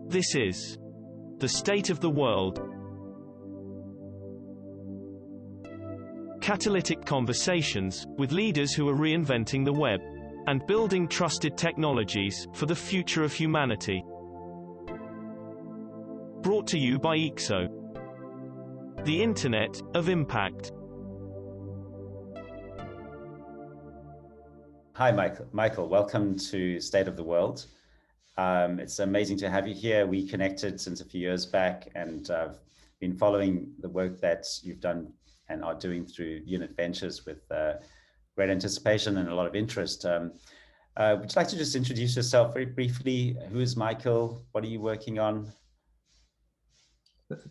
This is the state of the world. Catalytic conversations with leaders who are reinventing the web and building trusted technologies for the future of humanity. Brought to you by EXO, the Internet of Impact. Hi, Michael. Welcome to State of the World. It's amazing to have you here. We connected since a few years back, and I've been following the work that you've done and are doing through Unit Ventures with great anticipation and a lot of interest. Would you like to just introduce yourself very briefly? Who is Michael? What are you working on?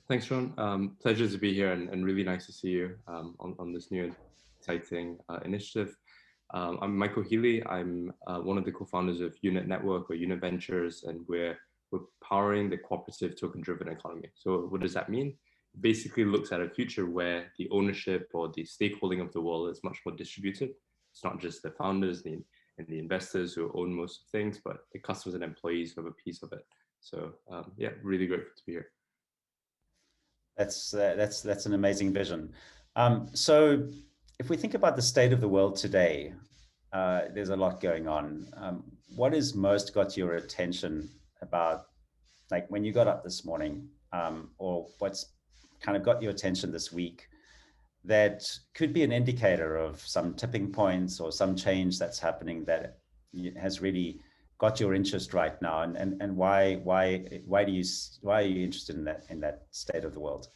Thanks, Sean. Pleasure to be here, and really nice to see you on this new exciting initiative. I'm Michael Healy. I'm one of the co-founders of Unit Network or Unit Ventures, and we're powering the cooperative token-driven economy. So what does that mean? It basically looks at a future where the ownership or the stakeholding of the world is much more distributed. It's not just the founders and the investors who own most things, but the customers and employees who have a piece of it. So yeah, really grateful to be here. That's an amazing vision. So if we think about the state of the world today, there's a lot going on. What has most got your attention about, like when you got up this morning, or what's kind of got your attention this week that could be an indicator of some tipping points or some change that's happening that has really got your interest right now, and why are you interested in that state of the world?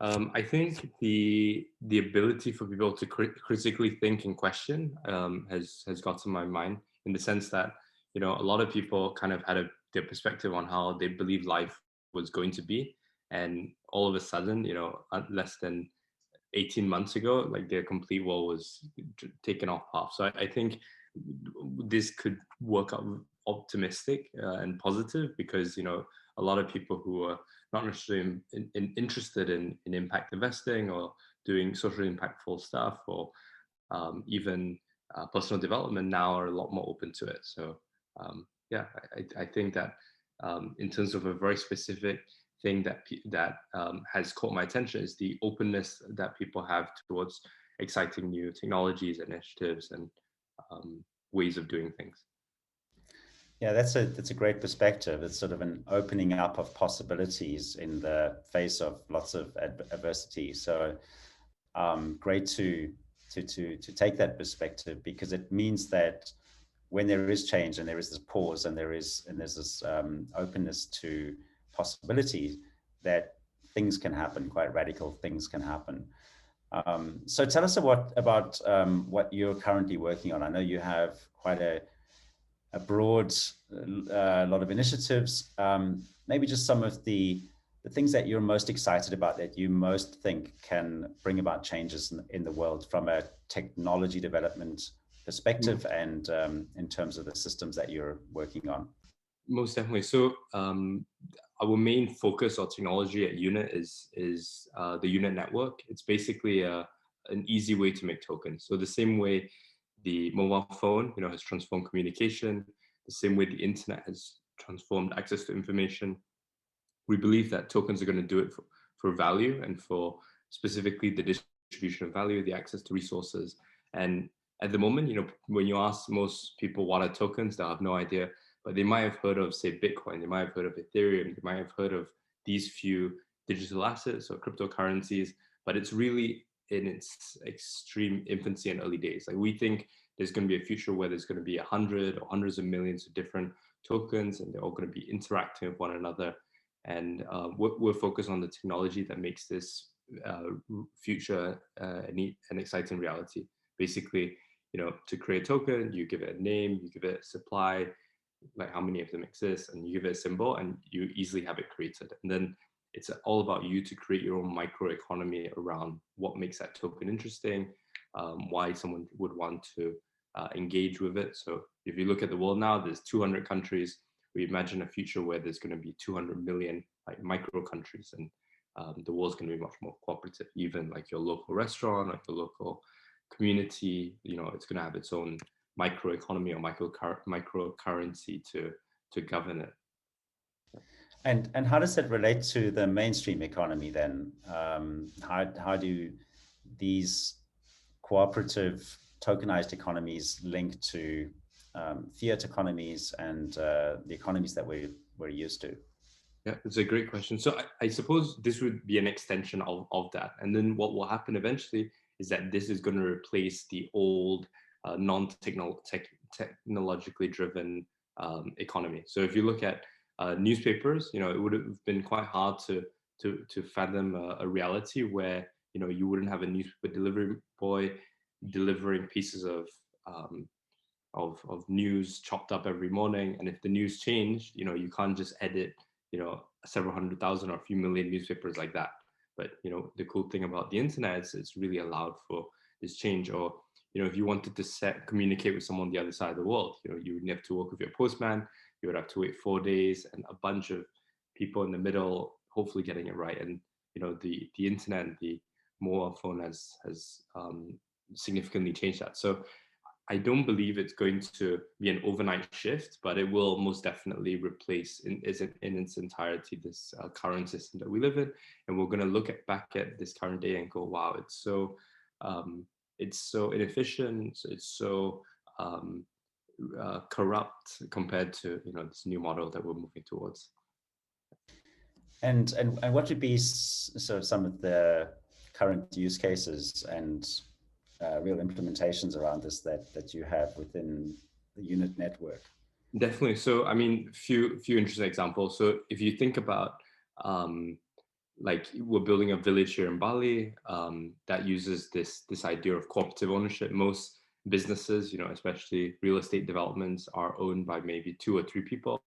I think the ability for people to critically think and question has got to my mind, in the sense that, you know, a lot of people kind of had their perspective on how they believe life was going to be, and all of a sudden, you know, less than 18 months ago, like their complete world was taken off path. So I think this could work out optimistic and positive, because, you know, a lot of people who are not necessarily interested in impact investing or doing socially impactful stuff, or even personal development, now are a lot more open to it. So yeah, I think that in terms of a very specific thing that has caught my attention is the openness that people have towards exciting new technologies, initiatives, and ways of doing things. Yeah, that's a great perspective. It's sort of an opening up of possibilities in the face of lots of adversity. So great to take that perspective, because it means that when there is change and there is this pause and there's this openness to possibilities, that things can happen, quite radical things can happen. So tell us about what you're currently working on. I know you have quite a broad lot of initiatives. Maybe just some of the things that you're most excited about, that you most think can bring about changes in the world from a technology development perspective, and in terms of the systems that you're working on. Most definitely. So our main focus on technology at Unit is the Unit Network. It's basically an easy way to make tokens. So the same way the mobile phone, you know, has transformed communication, the same way the internet has transformed access to information, we believe that tokens are going to do it for value, and for specifically the distribution of value, the access to resources. And at the moment, you know, when you ask most people what are tokens, they'll have no idea, but they might have heard of, say, Bitcoin, they might have heard of Ethereum, they might have heard of these few digital assets or cryptocurrencies, but it's really in its extreme infancy and early days. Like, we think there's going to be a future where there's going to be 100 or hundreds of millions of different tokens, and they're all going to be interacting with one another. And we're focused on the technology that makes this future an exciting reality. Basically, you know, to create a token, you give it a name, you give it a supply, like how many of them exist, and you give it a symbol, and you easily have it created. And then it's all about you to create your own microeconomy around what makes that token interesting, why someone would want to engage with it. So if you look at the world now, there's 200 countries. We imagine a future where there's going to be 200 million like micro countries, and the world's going to be much more cooperative. Even like your local restaurant, like the local community, you know, it's going to have its own microeconomy or microcurrency to govern it. And how does that relate to the mainstream economy then? How do these cooperative tokenized economies link to fiat economies and the economies that we're used to? Yeah, it's a great question. So I suppose this would be an extension of that. And then what will happen eventually is that this is going to replace the old non-technologically driven economy. So if you look at newspapers, you know, it would have been quite hard to fathom a reality where, you know, you wouldn't have a newspaper delivery boy delivering pieces of news chopped up every morning. And if the news changed, you know, you can't just edit, you know, several 100,000 or a few million newspapers like that. But, you know, the cool thing about the internet is it's really allowed for this change. Or, you know, if you wanted to communicate with someone on the other side of the world, you know, you would have to work with your postman, you would have to wait 4 days and a bunch of people in the middle, hopefully getting it right. And, you know, the internet, the mobile phone has significantly changed that. So I don't believe it's going to be an overnight shift, but it will most definitely replace in its entirety this current system that we live in. And we're going to look back at this current day and go, wow, it's so inefficient, it's so corrupt compared to, you know, this new model that we're moving towards. And what would be sort of some of the current use cases and real implementations around this that you have within the Unit network? Definitely. So, I mean, few interesting examples. So, if you think about, like, we're building a village here in Bali that uses this idea of cooperative ownership. Most businesses, you know, especially real estate developments, are owned by maybe 2 or 3 people.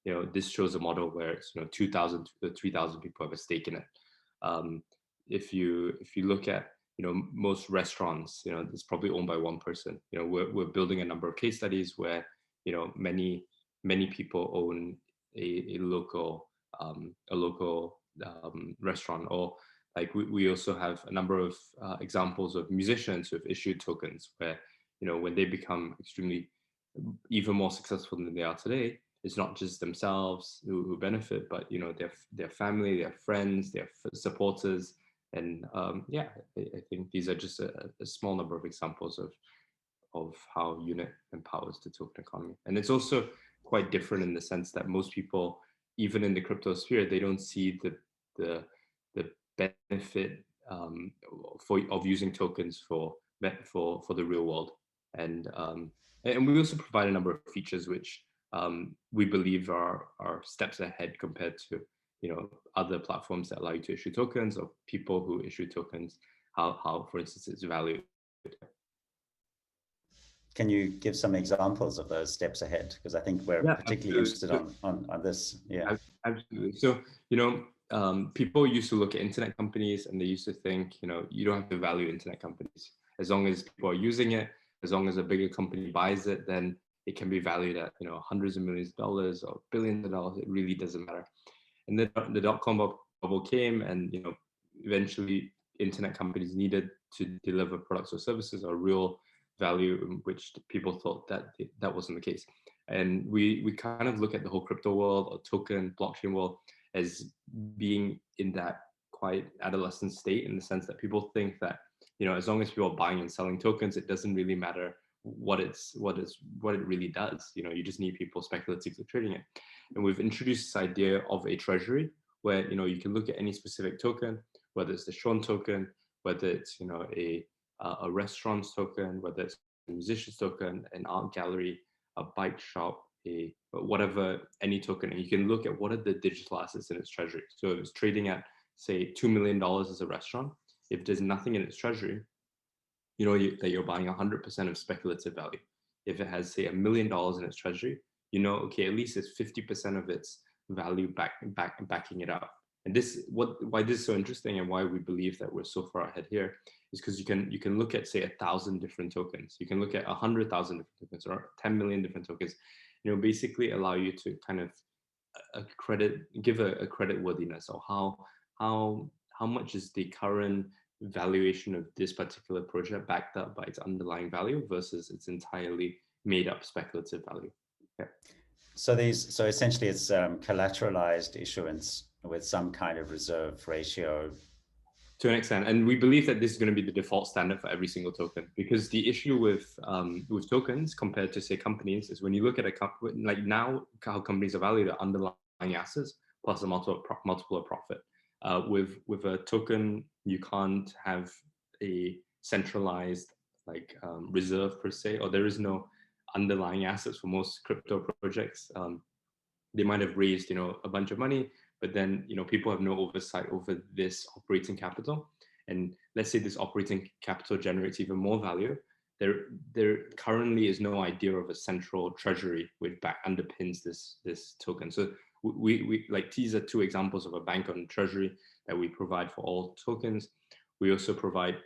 You know, this shows a model where it's, you know, 2,000 to 3,000 people have a stake in it. If you look at, you know, most restaurants, you know, it's probably owned by 1 person. You know, we're building a number of case studies where, you know, many people own a local restaurant. Or like we also have a number of examples of musicians who have issued tokens where, you know, when they become extremely even more successful than they are today, it's not just themselves who benefit, but, you know, their family, their friends, their supporters. And yeah, I think these are just a small number of examples of how Unit empowers the token economy. And it's also quite different in the sense that most people, even in the crypto sphere, they don't see the benefit of using tokens for the real world. And we also provide a number of features which we believe are steps ahead compared to, you know, other platforms that allow you to issue tokens, or people who issue tokens, how for instance it's valued. Can you give some examples of those steps ahead? Because I think we're particularly interested on this. Yeah, absolutely. So, you know, people used to look at internet companies and they used to think, you know, you don't have to value internet companies. As long as people are using it, as long as a bigger company buys it, then it can be valued at, you know, hundreds of millions of dollars or billions of dollars. It really doesn't matter. And then the dot-com bubble came, and, you know, eventually internet companies needed to deliver products or services or real value, in which people thought that wasn't the case. And we kind of look at the whole crypto world or token blockchain world as being in that quite adolescent state, in the sense that people think that, you know, as long as people are buying and selling tokens, it doesn't really matter what it really does. You know, you just need people speculatively trading it. And we've introduced this idea of a treasury where, you know, you can look at any specific token, whether it's the Sean token, whether it's, you know, a restaurant's token, whether it's a musician's token, an art gallery, a bike shop, whatever, any token, and you can look at what are the digital assets in its treasury. So if it's trading at, say, $2 million as a restaurant, if there's nothing in its treasury, you know that you're buying 100% of speculative value. If it has, say, $1 million in its treasury, you know, okay, at least it's 50% of its value backing it up. And why this is so interesting and why we believe that we're so far ahead here is because you can look at, say, 1,000 different tokens. You can look at 100,000 different tokens or 10 million different tokens. You know, basically allow you to kind of give a credit worthiness, or how much is the current valuation of this particular project backed up by its underlying value versus its entirely made up speculative value. Yeah. So essentially it's collateralized issuance with some kind of reserve ratio. To an extent, and we believe that this is going to be the default standard for every single token, because the issue with tokens compared to, say, companies is when you look at a company, like now how companies are valued at underlying assets plus a multiple of profit. With a token, you can't have a centralized reserve per se, or there is no underlying assets for most crypto projects. They might have raised, a bunch of money, but then, people have no oversight over this operating capital. And let's say this operating capital generates even more value. There currently is no idea of a central treasury which underpins this token. So we like, these are two examples of a bank-owned treasury that we provide for all tokens. We also provide,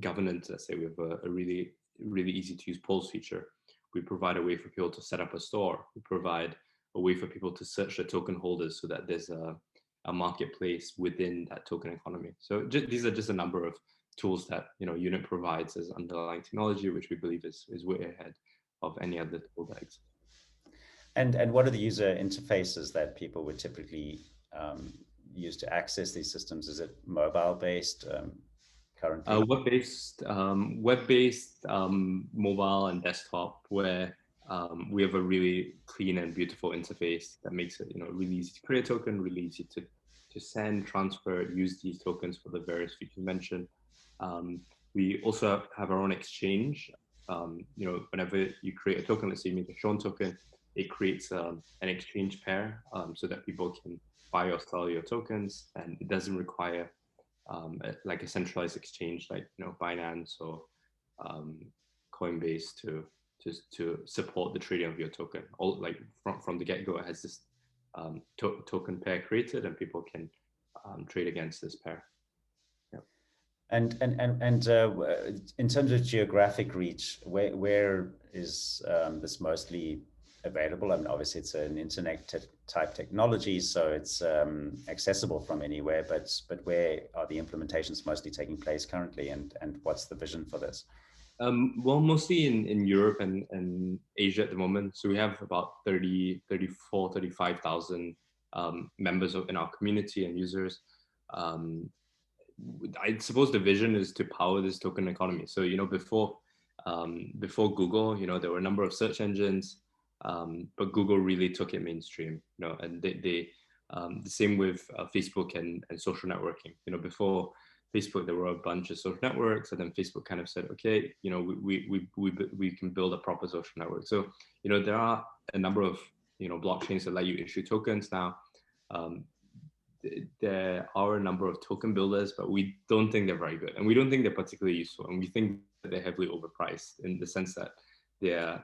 governance. Let's say we have a really, really easy to use polls feature. We provide a way for people to set up a store. We provide a way for people to search the token holders so that there's a marketplace within that token economy. So these are just a number of tools that Unit provides as underlying technology, which we believe is way ahead of any other tool that exists. And what are the user interfaces that people would typically use to access these systems? Is it mobile based currently? Web-based, mobile and desktop, where we have a really clean and beautiful interface that makes it really easy to create a token, really easy to send, transfer, use these tokens for the various features mentioned. We also have our own exchange. Whenever you create a token, let's say you make a Sean token, it creates an exchange pair so that people can buy or sell your tokens, and it doesn't require like a centralized exchange like Binance or Coinbase to support the trading of your token. All like from the get-go, it has this token pair created, and people can trade against this pair. Yep. And in terms of geographic reach, where is this mostly available? I mean, obviously it's an internet type technology, so it's accessible from anywhere, but where are the implementations mostly taking place currently, and what's the vision for this? Well, mostly in Europe and Asia at the moment. So we have about 35,000 members in our community and users. I suppose the vision is to power this token economy. So, before Google, there were a number of search engines, but Google really took it mainstream, and they the same with Facebook and social networking. Before Facebook, there were a bunch of social networks, and then Facebook kind of said, okay, we can build a proper social network. So, there are a number of, blockchains that let you issue tokens now. There are a number of token builders, but we don't think they're very good, and we don't think they're particularly useful, and we think that they're heavily overpriced in the sense that their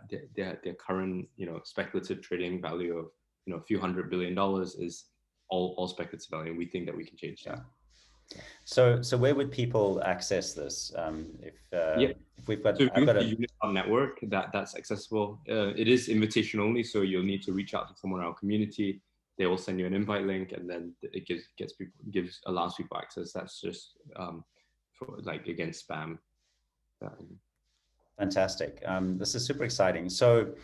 current, speculative trading value of, a few $100 billion is all speculative value, and we think that we can change that. So where would people access this? If we've got, so I've got a Unit network that's accessible. It is invitation only, so you'll need to reach out to someone in our community. They will send you an invite link, and then it allows people access. That's just for, like, against spam. Fantastic. This is super exciting. So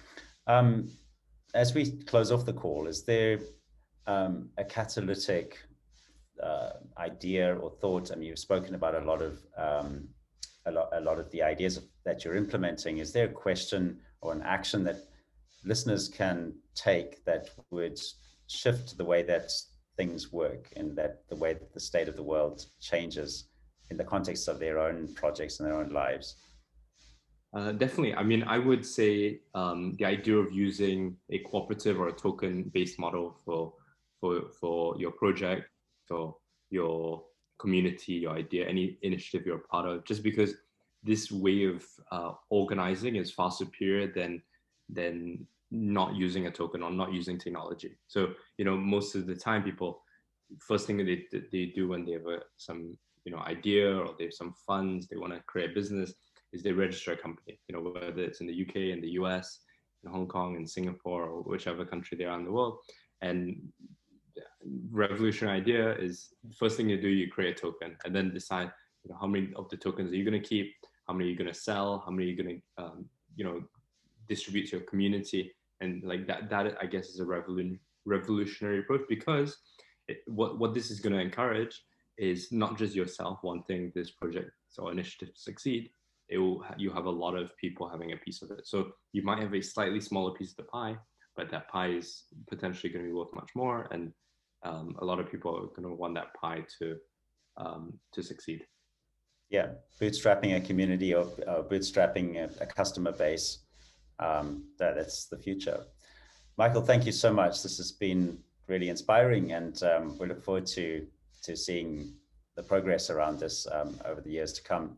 as we close off the call, is there a catalytic idea or thought? I mean, you've spoken about a lot of the ideas that you're implementing. Is there a question or an action that listeners can take that would shift the way that things work, and that the way that the state of the world changes in the context of their own projects and their own lives? Definitely. I mean, I would say the idea of using a cooperative or a token-based model for your project, for your community, your idea, any initiative you're a part of, just because this way of organizing is far superior than not using a token or not using technology. So, most of the time, people, first thing that they do when they have some idea, or they have some funds, they want to create a business, is they register a company, whether it's in the UK, in the US, in Hong Kong, in Singapore, or whichever country they are in the world. And revolutionary idea is, first thing you do, you create a token, and then decide, how many of the tokens are you going to keep, how many are you going to sell, how many are you going to, distribute to your community, And like that I guess is a revolutionary approach, because what this is going to encourage is not just yourself wanting this project or initiative to succeed. You have a lot of people having a piece of it. So you might have a slightly smaller piece of the pie, but that pie is potentially going to be worth much more, and a lot of people are going to want that pie to succeed. Yeah, bootstrapping a community or bootstrapping a customer base. That's the future. Michael, thank you so much. This has been really inspiring, and we look forward to seeing the progress around this over the years to come.